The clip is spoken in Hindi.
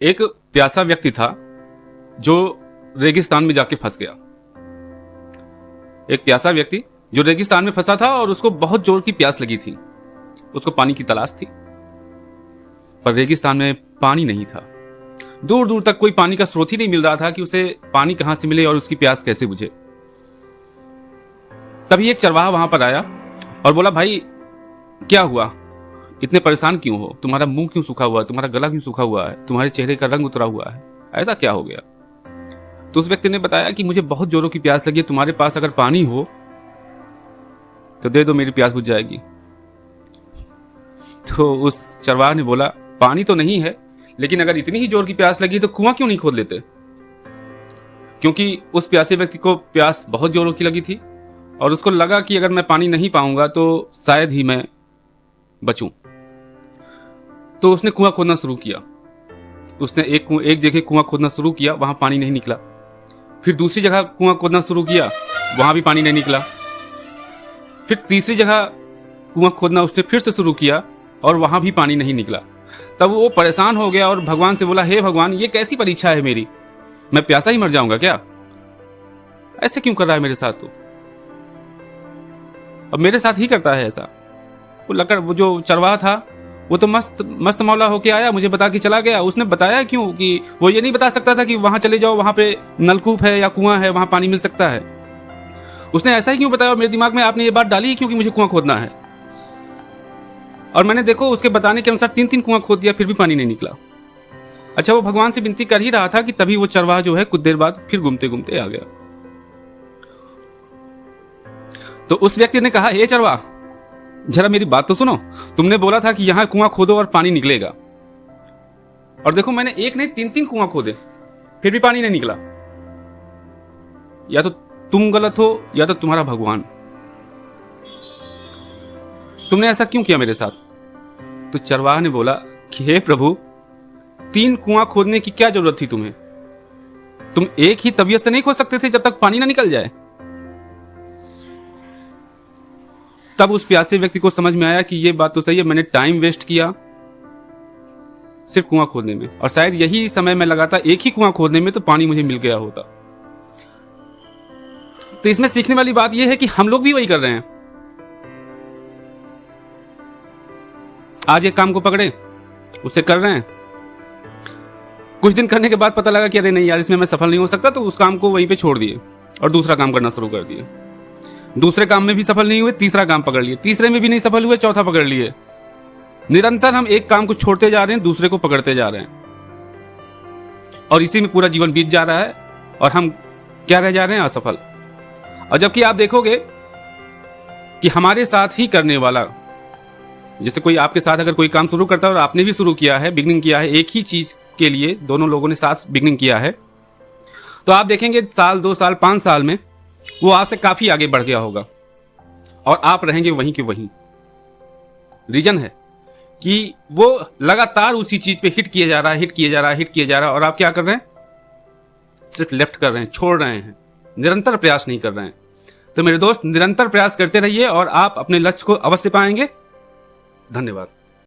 एक प्यासा व्यक्ति था जो रेगिस्तान में जाके फंस गया। एक प्यासा व्यक्ति जो रेगिस्तान में फंसा था और उसको बहुत जोर की प्यास लगी थी। उसको पानी की तलाश थी, पर रेगिस्तान में पानी नहीं था। दूर दूर तक कोई पानी का स्रोत ही नहीं मिल रहा था कि उसे पानी कहां से मिले और उसकी प्यास कैसे बुझे। तभी एक चरवाहा वहां पर आया और बोला, भाई क्या हुआ, इतने परेशान क्यों हो, तुम्हारा मुंह क्यों सूखा हुआ है, तुम्हारा गला क्यों सूखा हुआ है, तुम्हारे चेहरे का रंग उतरा हुआ है, ऐसा क्या हो गया। तो उस व्यक्ति ने बताया कि मुझे बहुत जोरों की प्यास लगी है, तुम्हारे पास अगर पानी हो तो दे दो, मेरी प्यास बुझ जाएगी। तो उस चरवाहा ने बोला, पानी तो नहीं है, लेकिन अगर इतनी ही जोर की प्यास लगी तो कुआं क्यों नहीं खोद लेते। क्योंकि उस प्यासे व्यक्ति को प्यास बहुत जोरों की लगी थी और उसको लगा कि अगर मैं पानी नहीं पाऊंगा तो शायद ही मैं बचूं। तो उसने कुआं खोदना शुरू किया। उसने एक जगह कुआं खोदना शुरू किया, वहां पानी नहीं निकला। फिर दूसरी जगह कुआं खोदना शुरू किया, वहां भी पानी नहीं निकला। फिर तीसरी जगह कुआं खोदना उसने फिर से शुरू किया और वहां भी पानी नहीं निकला। तब वो परेशान हो गया और भगवान से बोला, हे भगवान, ये कैसी परीक्षा है मेरी, मैं प्यासा ही मर जाऊंगा क्या, ऐसे क्यों कर रहा है मेरे साथ। तो अब मेरे साथ ही करता है ऐसा। वो जो चरवाहा था वो तो मस्त मौला होके आया, मुझे बता के चला गया। उसने बताया क्यों कि वो ये नहीं बता सकता था कि वहां चले जाओ, वहां पे नलकूप है या कुआं है, वहां पानी मिल सकता है। उसने ऐसा ही क्यों बताया। मेरे दिमाग में आपने ये बात डाली क्योंकि मुझे कुआं खोदना है, और मैंने देखो उसके बताने के अनुसार 3-3 कुआं खोद दिया, फिर भी पानी नहीं निकला। अच्छा, वो भगवान से विनती कर ही रहा था कि तभी वो चरवाहा जो है कुछ देर बाद फिर घूमते घूमते आ गया। तो उस व्यक्ति ने कहा, हे चरवाहा, जरा मेरी बात तो सुनो, तुमने बोला था कि यहां कुआं खोदो और पानी निकलेगा, और देखो मैंने एक नहीं 3-3 कुआं खोदे, फिर भी पानी नहीं निकला। या तो तुम गलत हो या तो तुम्हारा भगवान। तुमने ऐसा क्यों किया मेरे साथ। तो चरवाहा ने बोला कि हे प्रभु, 3 कुआं खोदने की क्या जरूरत थी तुम्हें, तुम एक ही तबीयत से नहीं खोद सकते थे जब तक पानी ना निकल जाए। तब उस प्यासे व्यक्ति को समझ में आया कि ये बात तो सही है, मैंने टाइम वेस्ट किया सिर्फ कुआं खोदने में, और शायद यही समय मैं लगाता एक ही कुआं खोदने में तो पानी मुझे मिल गया होता। तो इसमें सीखने वाली बात यह है कि हम लोग भी वही कर रहे हैं। आज एक काम को पकड़े, उसे कर रहे हैं, कुछ दिन करने के बाद पता लगा कि अरे नहीं यार, इसमें मैं सफल नहीं हो सकता, तो उस काम को वहीं पे छोड़ दिए और दूसरा काम करना शुरू कर दिए। दूसरे काम में भी सफल नहीं हुए, तीसरा काम पकड़ लिए, तीसरे में भी नहीं सफल हुए, चौथा पकड़ लिए। निरंतर हम एक काम को छोड़ते जा रहे हैं, दूसरे को पकड़ते जा रहे हैं, और इसी में पूरा जीवन बीत जा रहा है और हम क्या रह जा रहे हैं, असफल। और जबकि आप देखोगे कि हमारे साथ ही करने वाला, जैसे कोई आपके साथ अगर कोई काम शुरू करता है और आपने भी शुरू किया है, बिगनिंग किया है, एक ही चीज के लिए दोनों लोगों ने साथ बिगनिंग किया है, तो आप देखेंगे साल 2 साल 5 साल में वो आपसे काफी आगे बढ़ गया होगा और आप रहेंगे वहीं के वहीं। रीजन है कि वो लगातार उसी चीज पे हिट किए जा रहा है, और आप क्या कर रहे हैं, सिर्फ लेफ्ट कर रहे हैं, छोड़ रहे हैं, निरंतर प्रयास नहीं कर रहे हैं। तो मेरे दोस्त, निरंतर प्रयास करते रहिए और आप अपने लक्ष्य को अवश्य पाएंगे। धन्यवाद।